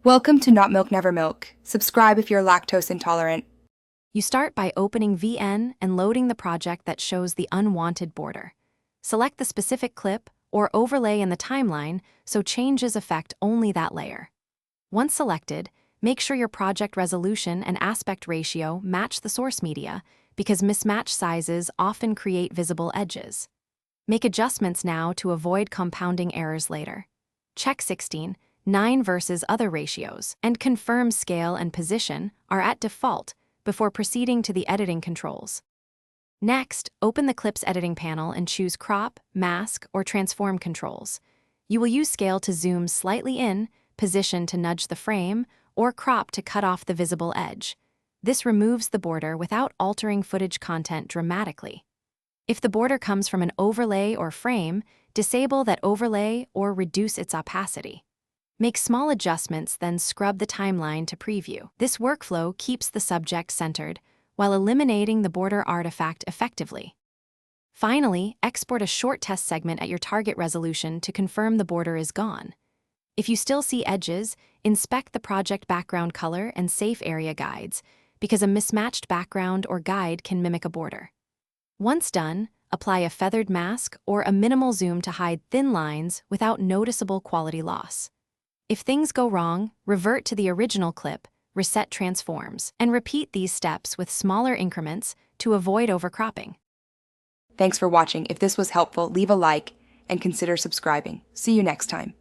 Welcome to Not Milk Never Milk. Subscribe if you're lactose intolerant. You start by opening VN and loading the project that shows the unwanted border. Select the specific clip or overlay in the timeline so changes affect only that layer. Once selected, make sure your project resolution and aspect ratio match the source media because mismatched sizes often create visible edges. Make adjustments now to avoid compounding errors later. Check 16:9 versus other ratios, and confirm scale and position are at default before proceeding to the editing controls. Next, open the clip's editing panel and choose Crop, Mask, or Transform controls. You will use Scale to zoom slightly in, Position to nudge the frame, or Crop to cut off the visible edge. This removes the border without altering footage content dramatically. If the border comes from an overlay or frame, disable that overlay or reduce its opacity. Make small adjustments, then scrub the timeline to preview. This workflow keeps the subject centered while eliminating the border artifact effectively. Finally, export a short test segment at your target resolution to confirm the border is gone. If you still see edges, inspect the project background color and safe area guides, because a mismatched background or guide can mimic a border. Once done, apply a feathered mask or a minimal zoom to hide thin lines without noticeable quality loss. If things go wrong, revert to the original clip, reset transforms, and repeat these steps with smaller increments to avoid overcropping. Thanks for watching. If this was helpful, leave a like and consider subscribing. See you next time.